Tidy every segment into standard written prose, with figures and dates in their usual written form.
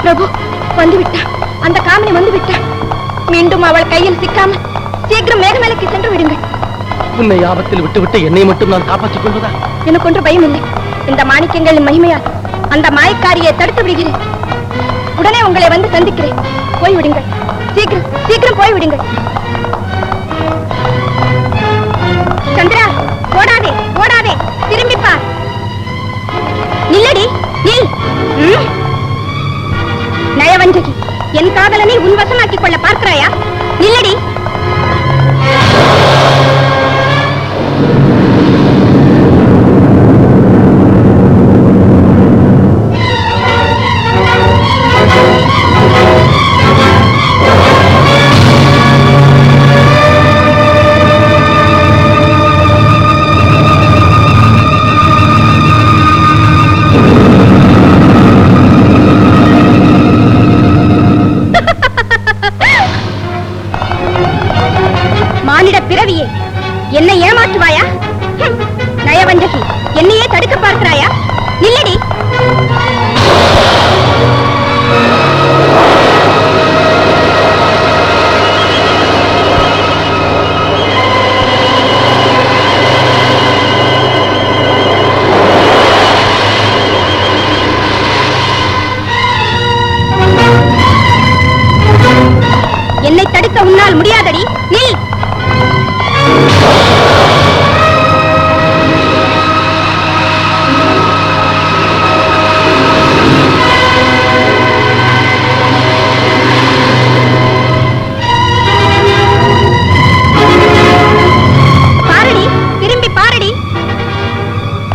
பிரபு வந்துவிட்டான். அந்த காமினி வந்துவிட்டான். மீண்டும் அவள் கையில் சிக்காமல் சீக்கிரம் மேகமேலைக்கு சென்று விடுங்கள். உன்னை ஆபத்தில் விட்டுவிட்டு என்னை மட்டும் நான் காப்பாற்றிக் கொள்வதா? எனக்கு ஒன்று பயம் இல்லை. இந்த மாணிக்கங்களின் மகிமையால் அந்த மாயக்காரியை தடுத்து விடுகிறேன். உடனே உங்களை வந்து சந்திக்கிறேன். போய்விடுங்கள், சீக்கிரம் சீக்கிரம் போய்விடுங்கள். சந்திரா, ஓடாதே ஓடாதே, திரும்பி பார். நில்லடி, நில். நயவஞ்சகி, என் காதலனை உன் வசமாக்கிக் கொள்ள பார்க்கிறாயா? நில்லடி. பிறவியே, என்னை ஏமாற்றுவாயா? நயவஞ்சகி, என்னையே தடுக்க பார்க்கிறாயா? நில்லடி. என்னை தடுக்க உன்னால் முடியாதடி, நில். பாரடி, திரும்பி பாரடி.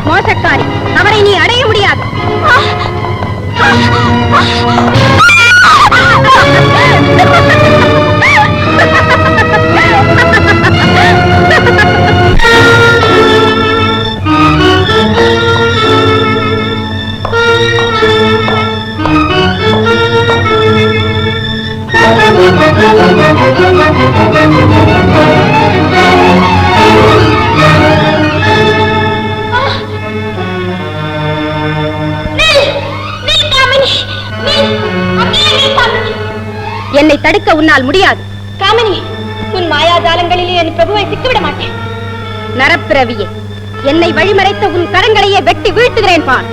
மோசக்காரி, அவரை நீ அடைய முடியாது. என்னை தடுக்க உன்னால் முடியாது. காமினி, உன் மாயாஜாலங்களிலே என் பிரபுவை சிக்கிவிட மாட்டேன். நரப்பிரவியே, என்னை வழிமறைத்த உன் கரங்களையே வெட்டி வீழ்த்துகிறேன் பார்.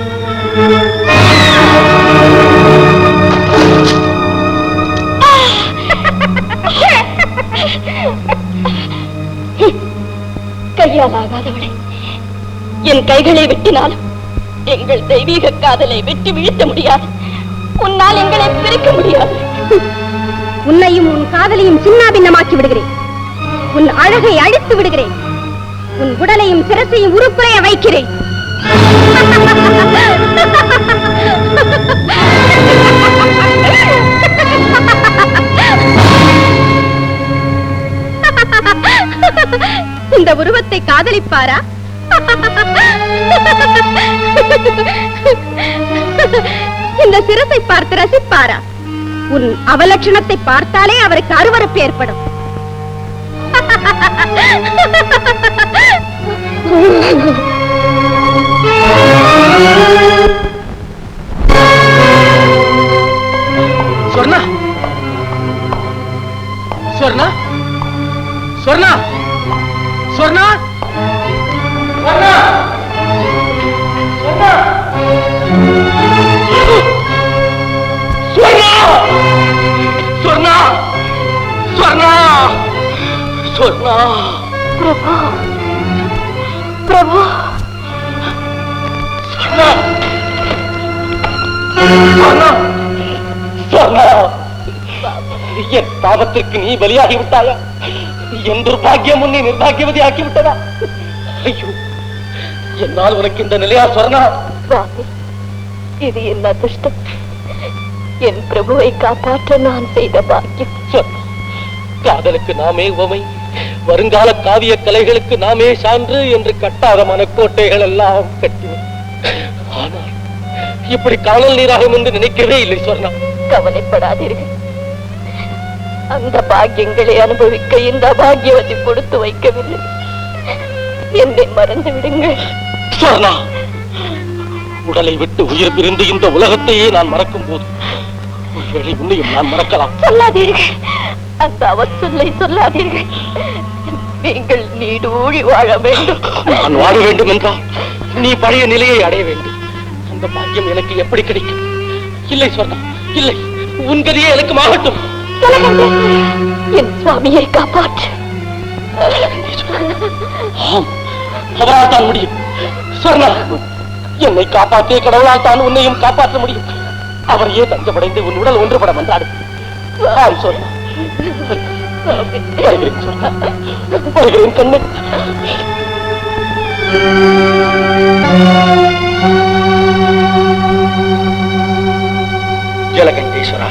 கையால் ஆகாதவளை, என் கைகளை வெட்டினாலும் எங்கள் தெய்வீக காதலை வெட்டி வீழ்த்த முடியாது. உன்னால் எங்களை பிரிக்க முடியாது. உன்னையும் உன் காதலையும் சின்னாபின்னமாக்கி விடுகிறேன். உன் அழகை அழித்து விடுகிறேன். உன் உடலையும் சிரசையும் உருக்குறைய வைக்கிறேன். இந்த உருவத்தை காதலிப்பாரா? இந்த சிரசை பார்த்து ரசிப்பாரா? உன் அவலட்சணத்தை பார்த்தாலே அவருக்கு அருவருப்பு ஏற்படும். சொர்ணா, சொர்ணா, சொர்ணா, சொர்ணா, சொர்ணா, சொர்ணா, சொர்ணா, சொர்ணா. பிரபு, பிரபு, சொர்ணா, சொர்ணா, சொர்ணா. என் பாவத்திற்கு நீ பலியாகி விட்டாயா? என் துர்பாகியம் உன்னை நிர்பாகியவதி ஆக்கி விட்டதா? ஐயோ, என்னால் உனக்கு இந்த நிலையா சொர்ணா? இது என் அதிர்ஷ்டம். என் பிரபுவை காப்பாற்ற நான் செய்த பாக்கியம். காதலுக்கு நாமே உவமை, வருங்கால காவிய கலைகளுக்கு நாமே சான்று என்று கட்டாத மனக்கோட்டைகள் எல்லாம் கட்டினோம். ஆனால் இப்படி காணல் நீராகும் என்று நினைக்கவே இல்லை சொர்ணா. கவலைப்படாதீர்கள். அந்த பாக்கியங்களை அனுபவிக்க இந்த பாக்கியவத்தை கொடுத்து வைக்கவில்லை. என்னை மறந்து விடுங்கள் சொர்ணா. உடலை விட்டு உயிர் பிரிந்து இந்த உலகத்தையே நான் மறக்கும் போது ஒருவேளை உன்னையும் நான் மறக்கலாம். சொல்லாதீர்கள், அந்த அவசொல்லை சொல்லாதீர்கள். நீங்கள் நீடூழி வாழ வேண்டும். நான் வாழ வேண்டும் என்றால் நீ பழைய நிலையை அடைய வேண்டும். அந்த பாக்கியம் எனக்கு எப்படி கிடைக்கும்? இல்லை சொன்னா, இல்லை, உன் கதையே எனக்கு மாகட்டும். என் சுவாமியை காப்பாற்று. ஆம், அவரால் தான் முடியும். சொன்னா, என்னை காப்பாற்றிய கடவுளால் தான் உன்னையும் காப்பாற்ற முடியும். அவரையே தஞ்சமடைந்து உன் உடல் ஒன்றுபட வந்தாடு. ஆம் சொன்னா, வருகிறேன் சொன்னா, வருகிறேன் கண்ணு. ஜலகண்டேஸ்வரா,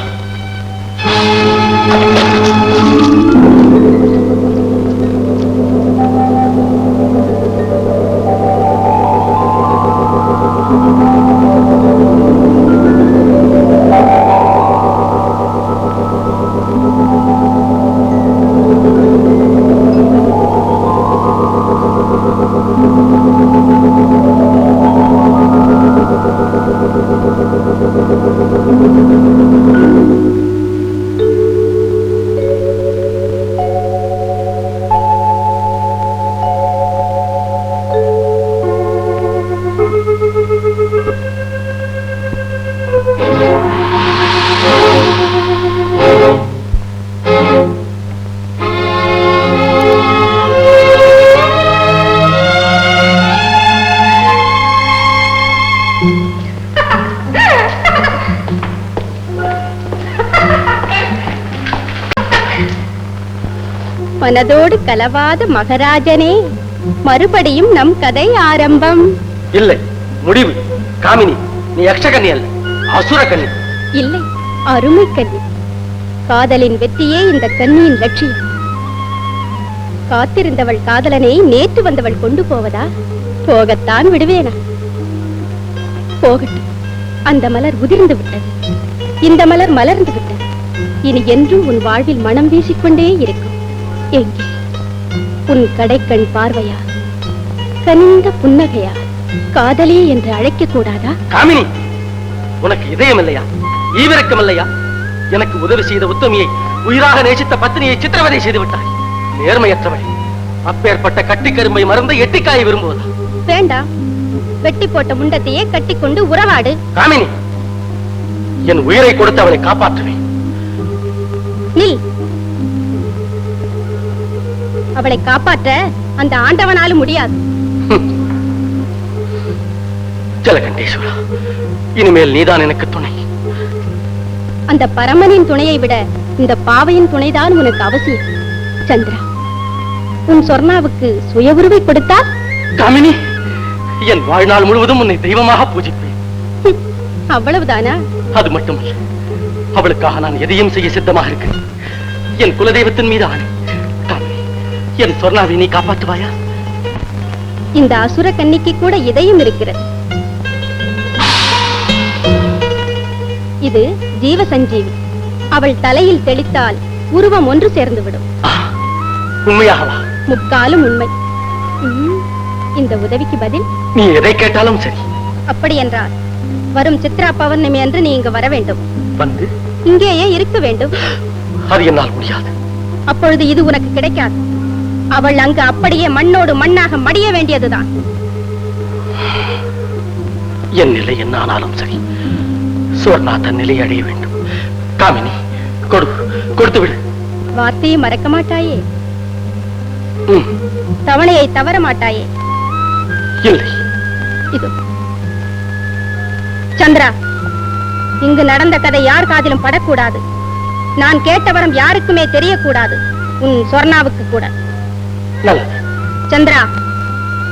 மனதோடு கலவாத மகராஜனே, மறுபடியும் நம் கதை ஆரம்பம். இல்லை, முடிவு. காமினி, நீ யக்ஷகன்னி அல்ல, அசுர கன்னி. இல்லை, அருமை கன்னி. காதலின் வெற்றியே இந்த கன்னியின் லட்சியம். காத்திருந்தவள் காதலனை நேற்று வந்தவள் கொண்டு போவதா? போகத்தான் விடுவேனா? போகட்டும். அந்த மலர் உதிர்ந்து விட்டது, இந்த மலர் மலர்ந்து விட்டது. இனி என்றும் உன் வாழ்வில் மனம் வீசிக்கொண்டே இருக்கும். எங்கே உன் கடைக்கண் பார்வையா, கனிந்த புன்னகையா, காதலி என்று அழைக்க கூடாதா? காமினி, உனக்கு இதயம் இல்லையா? ஈவிரக்கம் இல்லையா? எனக்கு உதவி செய்த உத்தமியை, உயிராக நேசித்த பத்தினியை சித்திரவதை செய்து விட்டாய். நேர்மையற்றவள். அப்பேற்பட்ட கட்டி கரும்பை மறந்த எட்டிக்காயை விரும்புவதா? வேண்டாம். வெட்டி போட்ட முண்டத்தையே கட்டிக்கொண்டு உறவாடு. காமினி, என் உயிரை கொடுத்து அவளை காப்பாற்றுவேன். நில். அவளை காப்பாற்ற அந்த ஆண்டவனாலும் முடியாது. ஜலகண்டேஸ்வரா, இனிமேல் நீதான் எனக்கு துணை. அந்த பரமனின் துணையை விட இந்த பாவையின் துணைதான் உனக்கு அவசியம். சந்திரா, உன் சொர்ணாவுக்கு சுய உருவை கொடுத்தால்? காமினி, என் வாழ்நாள் முழுவதும் உன்னை தெய்வமாக பூஜிப்பேன். அவ்வளவுதானா? அது மட்டுமல்ல, அவளுக்காக நான் எதையும் செய்ய சித்தமாக இருக்கிறேன். என் குலதெய்வத்தின் மீது ஆணை. என் சொர்ணாவை நீ காப்பாற்றுவாயா? இந்த அசுர கன்னிக்கு கூட இதயம் இருக்கிறது. இது ஜீவ சஞ்சீவி. அவள் தலையில் தெளித்தால் உருவம் ஒன்று சேர்ந்து விடும். உண்மையாகவா? முக்காலும் உண்மை. இந்த உதவிக்கு பதில்? நீ எதை கேட்டாலும் சரி. அப்படி என்றால் வரும் சித்ரா பௌர்ணமி அன்று நீ இங்கு வர வேண்டும். வந்து இங்கேயே இருக்க வேண்டும். அது என்னால் முடியாது. அப்பொழுது இது உனக்கு கிடைக்காது. அவள் அங்கு அப்படியே மண்ணோடு மண்ணாக மடிய வேண்டியதுதான். என் நிலை என்ன ஆனாலும் சரி, சுவர்ணா தன் நிலையை அடைய வேண்டும். காமினி, கொடுத்து விடு. வார்த்தையை மறக்க மாட்டாயே? தவணையை தவற மாட்டாயே? இல்லை. இது சந்திரா, இங்கு நடந்த கதை யார் காதிலும் படக்கூடாது. நான் கேட்ட வரம் யாருக்குமே தெரியக்கூடாது, உன் சொர்ணாவுக்கு கூட. சந்திரா,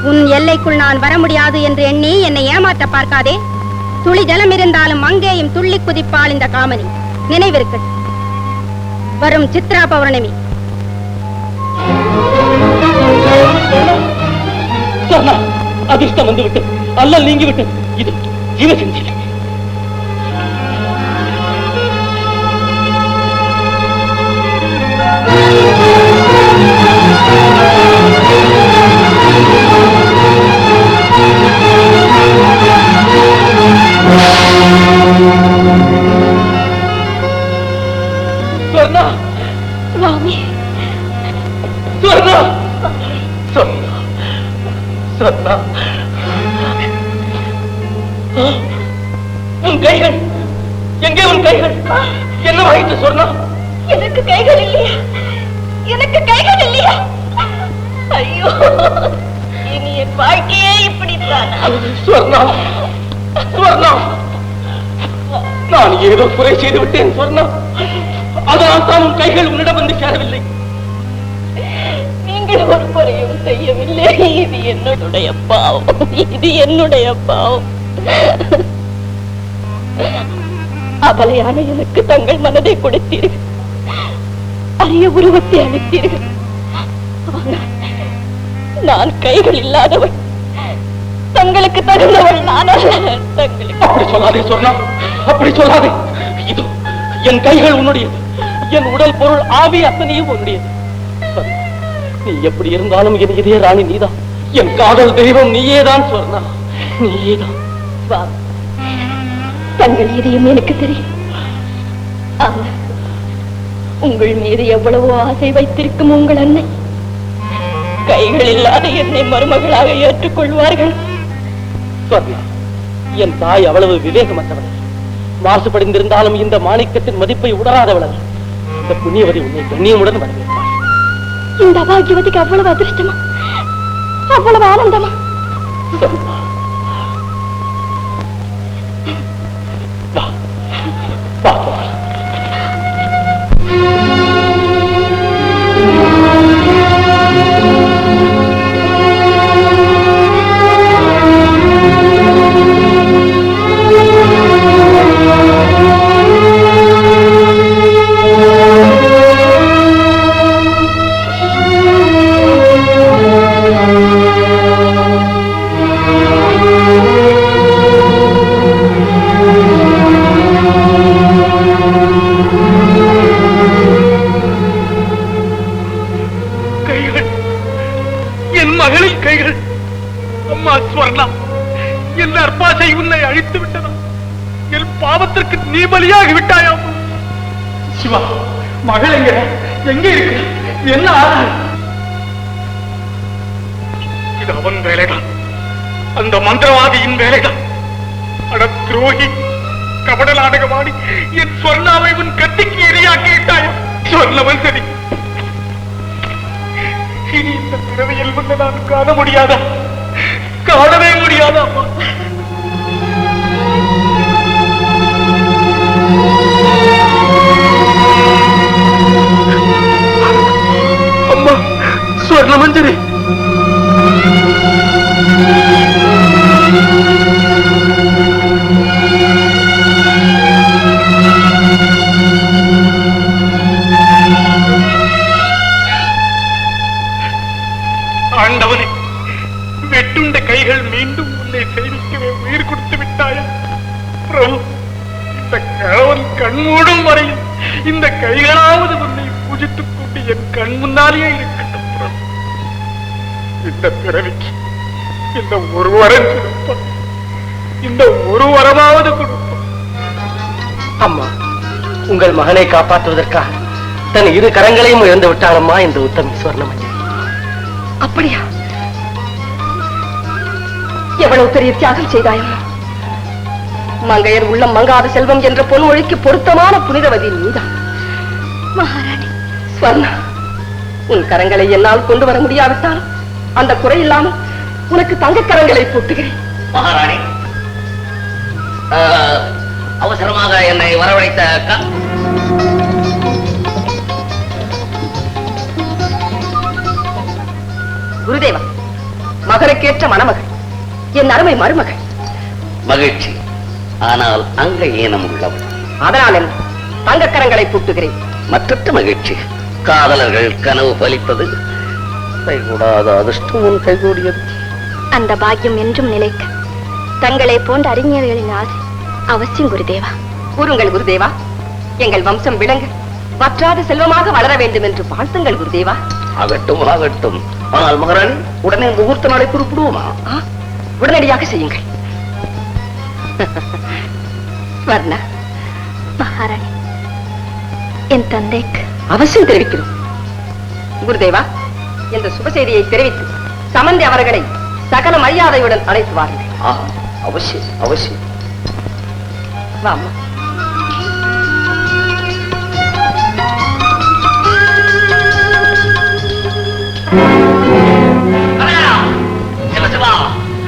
உன் எல்லைக்குள் நான் வர முடியாது என்று எண்ணி என்னை ஏமாற்ற பார்க்காதே. துளி ஜலம் இருந்தாலும் அங்கேயும் துள்ளி குதிப்பாள் இந்த காமனி. நினைவிருக்கட்டும். வரும் சித்ரா பௌர்ணமி. அதிர்ஷ்டம் வந்து விட்டது, அல்லல் நீங்கி விட்டது. இது ஜீவசஞ்சீவி. சொர்ணா சுவாமி, சொர்ணா சொர்ணா சொர்ணா, உன் கைகள் எங்கே? உன் கைகள் என்ன வாங்கிட்டு சொர்ணா? எனக்கு கைகள் இல்லையா? எனக்கு கைகள் இல்லையா? ஐயோ, இனி என் வாழ்க்கையே இப்படித்தான். சொர்ணா சொர்ணா, நான் ஏதோ குறை செய்து விட்டேன் சொர்ணா. அதனால் தான் உன் கைகள் உன்னிடம் வந்து சேரவில்லை. நீங்கள் ஒரு குறையும் செய்யவில்லை. இது என்னுடைய பாவம், இது என்னுடைய பாவம். அபலையான எனக்கு தங்கள் மனதை கொடுத்தீர்கள், அரிய உருவத்தை அளித்தீர்கள். நான் கைகள் இல்லாதவள், தங்களுக்கு தகுந்தவள் நான் அல்ல. தங்களுக்கு அப்படி சொல்லாதே சொர்ணா, அப்படி சொல்லாதே. இது என் கைகள் உன்னுடையது, என் உடல் பொருள் ஆவி அத்தனையும் உன்னுடையது. சொர்ணா, நீ எப்படி இருந்தாலும் என் இதய ராணி நீதான், என் காதல் தெய்வம் நீயேதான் சொர்ணா, நீயேதான். தங்கள் இதயம் எனக்கு தெரியும். ஆனால் உங்கள் மீது எவ்வளவோ ஆசை வைத்திருக்கும் உங்கள் அன்னை கைகள் இல்லாத என்னை மருமகளாக ஏற்றுக்கொள்வார்கள். சொர்ணா, என் தாய் அவ்வளவு விவேகமற்றவள், மாசுபடிந்திருந்தாலும் இந்த மாணிக்கத்தின் மதிப்பை உணராதவள். இந்த புண்ணியவதி உன்னை கண்ணியமுடன் வரவேற்பாள். இந்த பாக்கியவதிக்கு அவ்வளவு அதிர்ஷ்டமா, அவ்வளவு ஆனந்தமா? நீ பலியாகி விட்டாயா? சிவா, மகள் எங்க இருக்கு? என்ன ஆனாள்? இது அவன் வேலைதான், அந்த மந்திரவாதியின் வேலைதான். அட துரோகி, கபட நாடகமாடி என் சொர்ணாவை உன் கத்திக்கு எரியாக்கி விட்டாயா? சொர்ணவன் சரி, இனி இந்த பிறவியில் வந்து நான் காண முடியாதா? காணவே முடியாதா? அம்மா, ஸ்வர்ணமஞ்சரி, ஆண்டவனே, வெட்டுண்ட கைகள் மீண்டும் உன்னை சேவிக்கவே உயிர் கொடுத்து விட்டாயா? பிரபு, இந்த கிழவன் கண்மூடும் வரையில் இந்த கைகளாவது உன்னை பூஜித்துக் கொண்டு என் கண் முன்னாலேயே இருக்கட்டும் பிரபு. இந்த பிறவிக்கு இந்த ஒரு வரம் கொடுப்பான், இந்த ஒரு வரமாவது கொடுப்பான். அம்மா, உங்கள் மகனை காப்பாற்றுவதற்காக தன் இரு கரங்களையும் இழந்து விட்டாளம்மா இந்த உத்தமி ஸ்வர்ணமஞ்சரி. அப்படியா? எவ்வளவு பெரிய தியாகம் செய்தாயம்மா. மங்கையர் உள்ளம் மங்காத செல்வம் என்ற பொன்மொழிக்கு பொருத்தமான புனிதவதி நீதான். மகாராணி ஸ்வர்ணா, உன் கரங்களை என்னால் கொண்டு வர முடியாவிட்டாலும் அந்த குறை இல்லாமல் உனக்கு தங்க கரங்களை போட்டுகிறேன். மகாராணி, அவசரமாக என்னை வரவழைத்த குருதேவா, மகனுக்கேற்ற மணமகள், என் அருமை மருமகள். மகிழ்ச்சி. ஆனால் அங்க ஏனம் உள்ளவள். அதனால் என்ன, தங்கக்கரங்களை பூட்டுகிறேன். மற்ற மகிழ்ச்சி, காதலர்கள் கனவு பலிப்பது, கைகூடாத அதிர்ஷ்டம் உன் கைகூடியது. அந்த பாக்கியம் என்றும் நிலைக்க தங்களை போன்ற அறிஞர்களின் ஆசை அவசியம் குருதேவா. கூறுங்கள் குருதேவா, எங்கள் வம்சம் விளங்க வற்றாத செல்வமாக வளர வேண்டும் என்று வாழ்த்துங்கள் குருதேவா. ஆகட்டும் ஆகட்டும். ஆனால் மகாராணி, உடனே முகூர்த்த நாளை குறிப்பிடுவோமா? உடனடியாக செய்யுங்கள். ஸ்வர்ணா, மகாராணி, என் தந்தைக்கு அவசியம் தெரிவிக்கிறோம். குருதேவா, இந்த சுப செய்தியை தெரிவித்து சமந்தி அவர்களை சகல மரியாதையுடன் அழைத்து வாருங்கள். அவசியம் அவசியம். வாம்மா.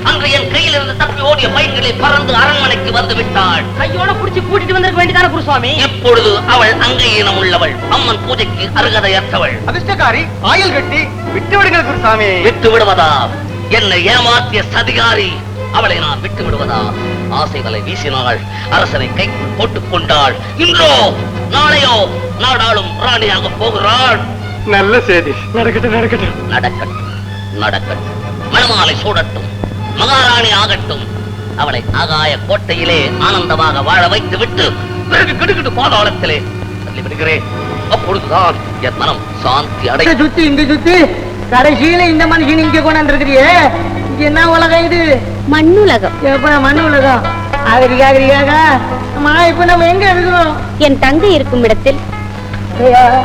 அன்று என் கையில் இருந்து தப்பி ஓடிய பையன்களை பறந்து அரண்மனைக்கு வந்து விட்டாள். கையோட புடிச்சு கூட்டிட்டு வந்திருக்க வேண்டியதான குருசுவாமி. இப்பொழுது அவள் அங்கையினம் உள்ளவள், அம்மன் பூஜைக்கு அருகதையற்றவள். அதிர்ஷ்டக்காரி ஆயில் கட்டி விட்டு விடுங்கள் குருசாமி. விட்டு விடுவதா? என்னை ஏமாற்றிய சதிகாரி, அவளை நான் விட்டு விடுவதா? ஆசை வலை வீசினாள், அரசனை கைக்குள் போட்டுக் கொண்டாள். இன்றோ நாளையோ நாடாளும் ராணியாக போகிறாள். நல்ல செய்தி. நடக்கட்டும் நடக்கட்டும் நடக்கட்டும் நடக்கட்டும். மணமாலை சூடட்டும், மகாராணி ஆகட்டும். அவளை ஆகாய கோட்டையிலே ஆனந்தமாக வாழ வைத்து விட்டு பிறகு கிடுகிடு பாதாளத்திலே தள்ளி விடுகிறேன். அப்பொழுதுதான் என் மனம் சாந்தி அடை. சுத்தி இங்க சுத்தி கடைசியில இந்த மனுஷன் இங்க கொண்டாந்துருக்கிறியே, இது என்ன உலகம் இது? மண்ணுலகம். எப்ப மண்ணு உலகம்? ஆகிரியாக அம்மா, இப்ப நம்ம எங்க இருக்கிறோம்? என் தங்கை இருக்கும் இடத்தில்.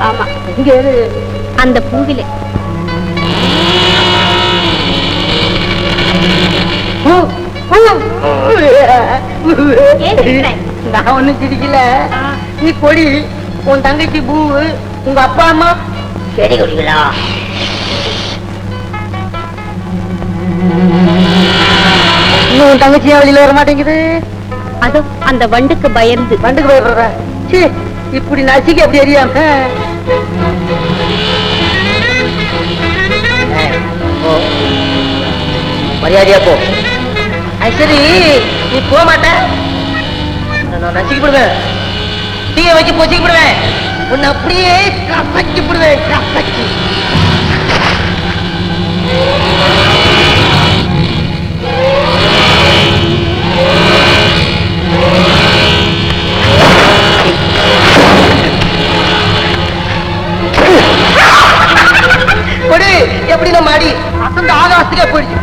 ஆமா, இங்க எது? அந்த பூவிலே. நான் ஒண்ணும் சிரிக்கல. நீ கொடி, உன் தங்கச்சி பூவு, உங்க அப்பா அம்மா செடி கொடிகளா? உன் தங்கச்சி வெளியில வர மாட்டேங்குது. அதோ அந்த வண்டுக்கு பயந்து. வண்டுக்கு பயப்படுற? இப்படி நசிக்க அப்படி அறியாம மரியாதையா போ. சரி, நீ போக மாட்ட, நான் நசிக்கப்படுவேன். தீய வச்சு போச்சுக்கப்படுவேன். உன்னை அப்படியே கசக்கிப்படுவேன். கசக்கி கொடு. எப்படி நம்ம அடி அசந்த ஆகாசத்துக்கே போயிடுச்சு.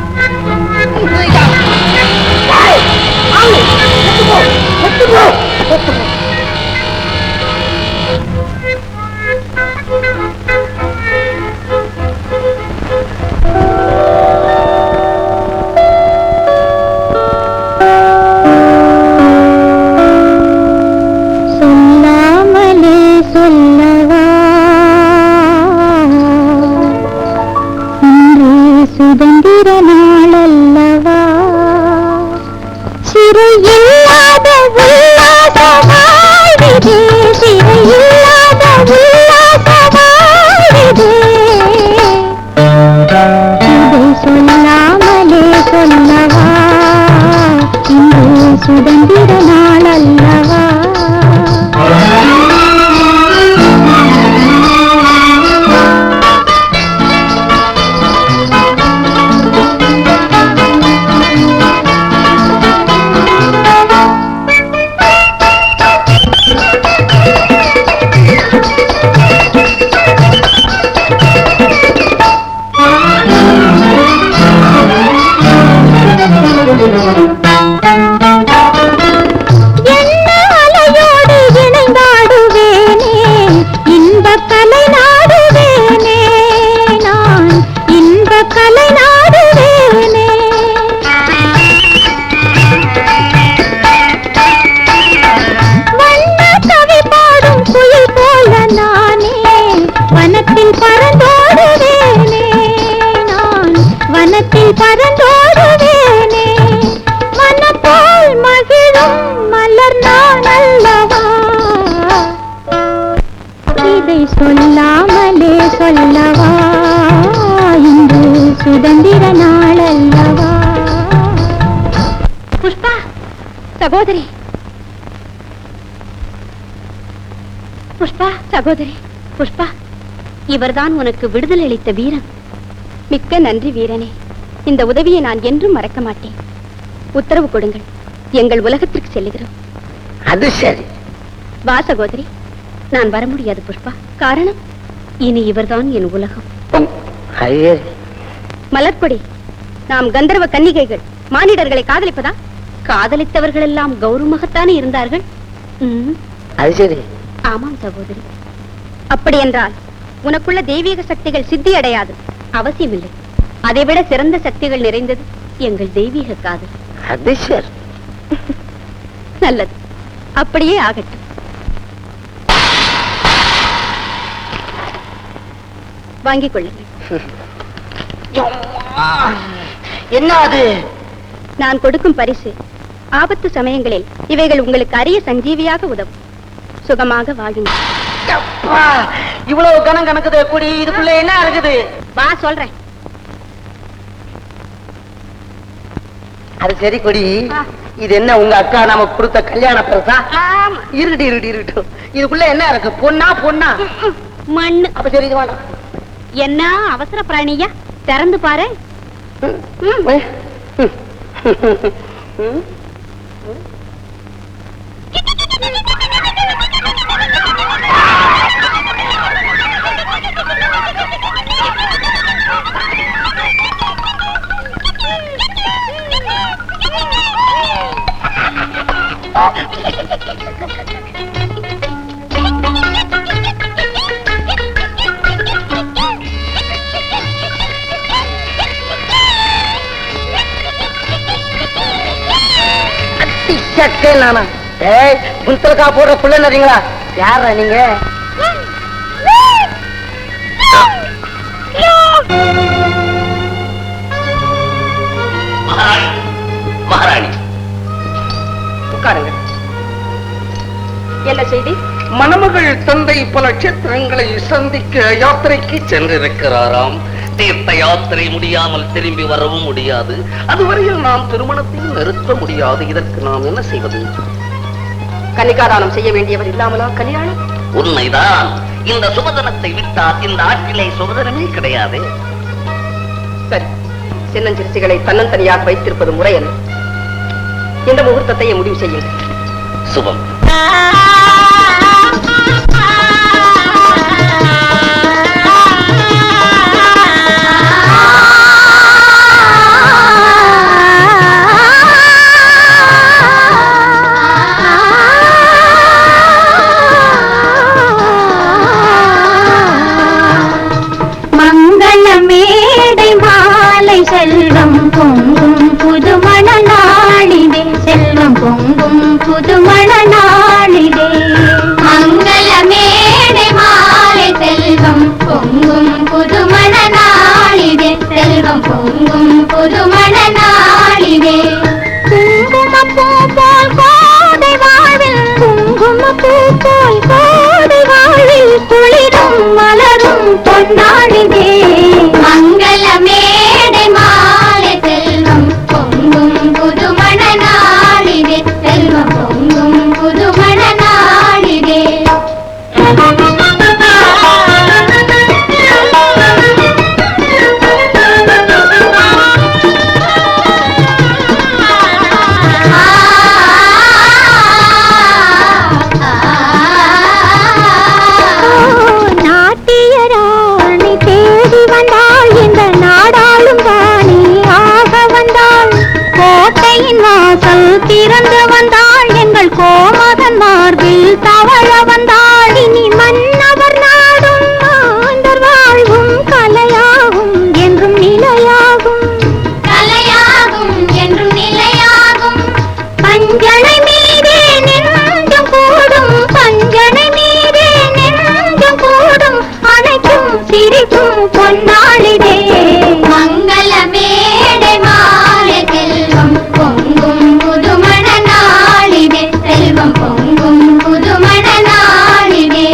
சொல்லாமலே சொல்லவா இன்று சுதந்திர நாளல்லவா, சிறையில்லாத உல்லாச வாழ்விது, சிறையில்லாத உல்லாச வாழ்விது. இதை சொல்லாமலே சொல்லவா இன்று சுதந்திர நாளல்லவா. சொல்லாமலே சொல்லவா இன்று சுதந்திர நாளல்லவா. புஷ்பா சகோதரி, புஷ்பா சகோதரி, புஷ்பா, இவர்தான் உனக்கு விடுதலை அளித்த வீரன். மிக்க நன்றி வீரனே. இந்த உதவியை நான் என்றும் மறக்க மாட்டேன். உத்தரவு கொடுங்கள், எங்கள் உலகத்திற்கு செல்லுகிறோம். அது சரி. வா சகோதரி. நான் வர முடியாது புஷ்பா. காரணம், இனி இவர்தான் என் உலகம். மலர்கொடி, நாம் கந்தர்வ கன்னிகைகள் மானிடர்களை காதலிப்பதா? காதலித்தவர்கள் எல்லாம் கௌரவமாகத்தானே இருந்தார்கள். அது சரி. ஆமாம் சகோதரி, அப்படி என்றால் உனக்குள்ள தெய்வீக சக்திகள் சித்தி அடையாது. அவசியமில்லை. அதைவிட சிறந்த சக்திகள் நிறைந்தது எங்கள் தெய்வீக காதல். அது சரி. நல்லது, அப்படியே ஆகட்டும். வாங்கிக் கொள்ளுங்கள். என்ன அது? நான் கொடுக்கும் பரிசு. ஆபத்து சமயங்களில் இவைகள் உங்களுக்கு அரிய சஞ்சீவியாக உதவும். சுகமாக வாழுங்கள். இவ்வளவு கணம் கணக்குது கூடி, இதுக்குள்ள என்ன இருக்குது? வா சொல்றேன். அது சரி கொடி, இது என்ன உங்க அக்கா நமக்கு கொடுத்த கல்யாண பரிசா? இருக்கட்டும். இதுக்குள்ள என்ன இருக்கு? பொண்ணா? மண்ணு. அப்ப சரி, இது வேண்டாம். என்ன அவசர பிராணியா? திறந்து பாரு. நானா புத்தலக்கா போடுற புள்ள நறீங்களா? யாரா நீங்க? மகாராணி உட்காருங்க. என்ன செய்தி? மணமகள் தந்தை பல நட்சத்திரங்களை சந்திக்க யாத்திரைக்கு சென்றிருக்கிறாராம். தீர்த்த யாத்திரை முடியாமல் திரும்பி வரவும் முடியாது. அதுவரையில் நாம் திருமணத்தை நிறுத்த முடியாது. இதற்கு நாம் என்ன செய்வது? கன்னிகாதானம் செய்ய வேண்டியவர் இல்லாமலா கல்யாணம்? உண்மைதான். இந்த சுபதனத்தை விட்டால் இந்த ஆற்றிலே சுபதனமே கிடையாது. சரி, சின்னஞ்சிறுசிகளை தன்னந்தனியாக வைத்திருப்பது முறையல்ல. இந்த முகூர்த்தத்தை முடிவு செய்யுங்கள். சுபம். செல்வம் பொங்கும் புதுமண நாளிதே, செல்வம் பொங்கும் புதுமண நாளிதே. மங்கள மேடை மாலை செல்வம் பொங்கும் புதுமண நாளிதே, செல்வம் பொங்கும் புதுமண நாளிதே. குங்குமப்பூ போல் கோதை வாழ்வில், குங்குமப்பூ போல் கோதை வாழ்வில் குளிரும் மலரும் பொன்னாளிதே. மங்கள மேடை மாலை செல்வம் பொங்கும் புதுமண நாளிதே, செல்வம் பொங்கும் புதுமண நாளிதே. நாட்டியராணி தேடி வந்தாள், இந்த நாடாளும் ராணி ஆக வந்தாள். கோட்டையின் வாசல் திறந்து வந்தாள், எங்கள் கோமகன் மார்பில் தவழ வந்தாள். இனி மன்னவர் நாடும் மாந்தர் வாழ்வும் கலையாகும் என்றும் நிலையாகும், கலையாகும் என்றும் நிலையாகும். பஞ்சனை மீதே நெஞ்சம் கூடும், பஞ்சனை மீதே நெஞ்சம் கூடும், அனைத்தும் சிரிக்கும் பொன்னாளிதே. மங்கள மேடை மாலை செல்வம் பொங்கும் புதுமண நாளிதே, செல்வம் பொங்கும் புதுமண நாளிதே.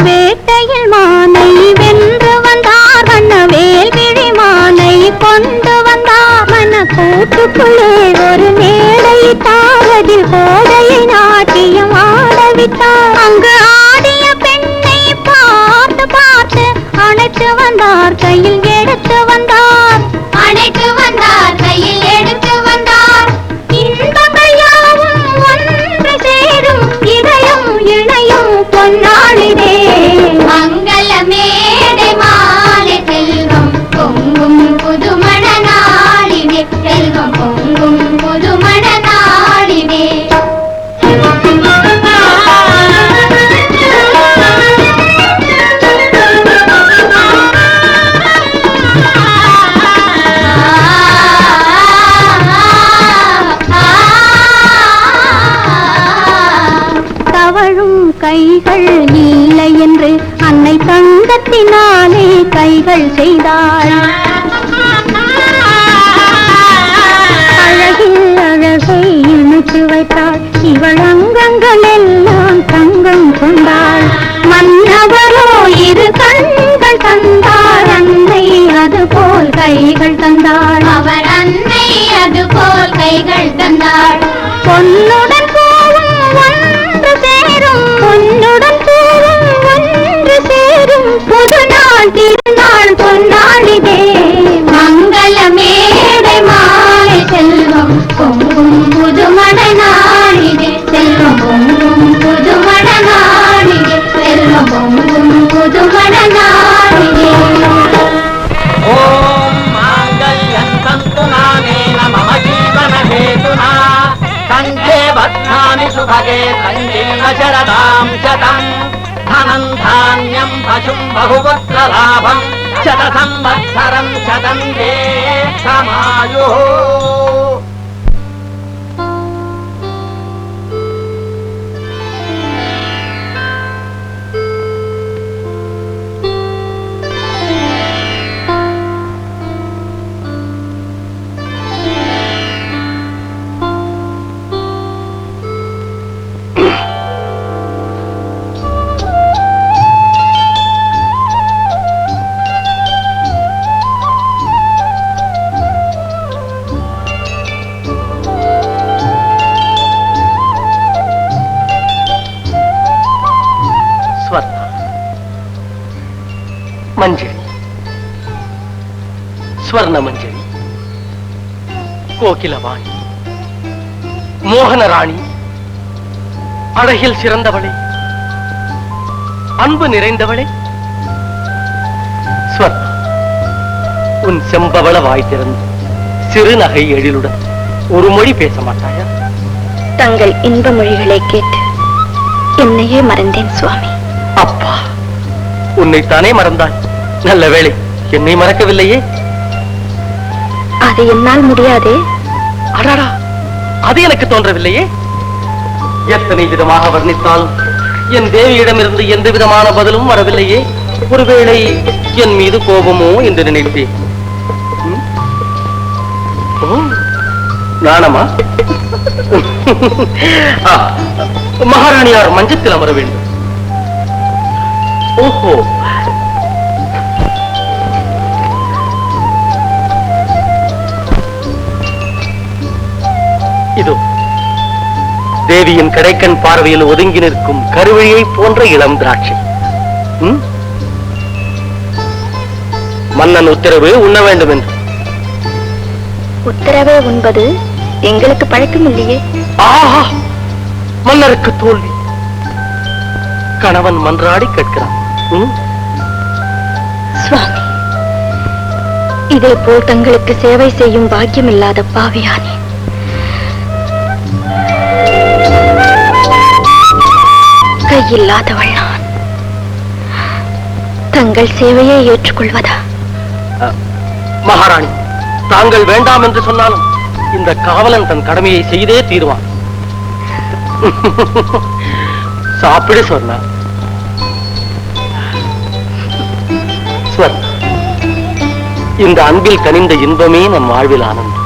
வேட்டையில் மானை வென்று வந்தார், வண்ண வேல்விழி மானை கொண்டு வந்தார். மன கூட்டுக்குள்ளே ஒரு மேடையிட்டார், அதில் கோடையை நாட்டியம் ஆடவிட்டார். அங்கு ஆடிய பெண்ணை பார்த்து பார்த்து அணைத்து வந்தார், கையில் எடுத்து வந்தார், அணைத்து வந்தார், கையில் எடுத்து வந்தார். இன்பங்கள் யாவும் ஒன்று சேரும், இதயம் இணையும் பொன்னா கைகள் இல்லை என்று அன்னை தங்கத்தினாலே கைகள் செய்தாள். அழகில் அழகை இணைத்து வைத்தாள். இவள் அங்கங்கள் எல்லாம் தங்கம் கொண்டாள். மன்னவரோ இரு கண்கள் தந்தாள். அன்னை அதுபோல் கைகள் தந்தாள். அவர் அன்னை அதுபோல் கைகள் தந்தாள். பொன்னுடன் பூவும் ஒன்று சேரும். பொன்னுடன் பூவும் ஒன்று சேரும். புது நாள் திருநாள் பொன்னாளிதே. மங்கள மேடை மாலை செல்வம் பொங்கும் புதுமட நாளிதே. செல்வம் பொங்கும் புதுமட நாளிதே. செல்வம் பொங்கும் புதுமட நாளிதே. ஓம் மாங்கல்யம் தந்து நானேன மம ஜீவன ஹேதுனா கண்டே பத்னாமி சுபகே கண்டேன சரதாம் சதம் தனம் தான்யம் பசும் பகுபுத்திர லாபம் சத சம்வத்சரம் சதம் தேசமாயோ. மஞ்சரி, ஸ்வர்ண மஞ்சரி, கோகிலவாணி, மோகனராணி, அழகில் சிறந்தவளே, அன்பு நிறைந்தவளே, ஸ்வர்ண, உன் செம்பவள வாய் திறந்து சிறு நகை எழிலுடன் ஒரு மொழி பேச மாட்டாயா? தங்கள் இன்ப மொழிகளை கேட்டு என்னையே மறந்தேன் சுவாமி. அப்பா, உன்னைத்தானே மறந்தாய். நல்ல வேளை, என்னை மறக்கவில்லையே. அது என்னால் முடியாதே. அடாடா, அது எனக்கு தோன்றவில்லையே. எத்தனை விதமாக வர்ணித்தாலும் என் தேவியிடமிருந்து எந்த விதமான பதிலும் வரவில்லையே. ஒருவேளை என் மீது கோபமோ என்று நினைத்தேன். நாணமா? மகாராணியார் மஞ்சத்தில் அமர வேண்டும். ஓஹோ, இதோ தேவியின் கடைக்கண் பார்வையில் ஒதுங்கி நிற்கும் கருவிழியை போன்ற இளம் திராட்சை. மன்னன் உத்தரவு உண்ண வேண்டும் என்று. உத்தரவே உண்பது எங்களுக்கு பழக்கம் இல்லையே. ஆஹா, மன்னருக்கு தோல்வி. கணவன் மன்றாடி கேட்கிறான். சுவாமி, இதே போல் தங்களுக்கு சேவை செய்யும் பாக்கியம் இல்லாத பாவியானே. கையில்லாதவள் நான். தங்கள் சேவையை ஏற்றுக்கொள்வதா? மகாராணி, தாங்கள் வேண்டாம் என்று சொன்னாலும் இந்த காவலன் தன் கடமையை செய்தே தீருவான். சாப்பிடு சொன்னா. இந்த அன்பில் கனிந்த இன்பமே நம் வாழ்வில் ஆனந்தம்.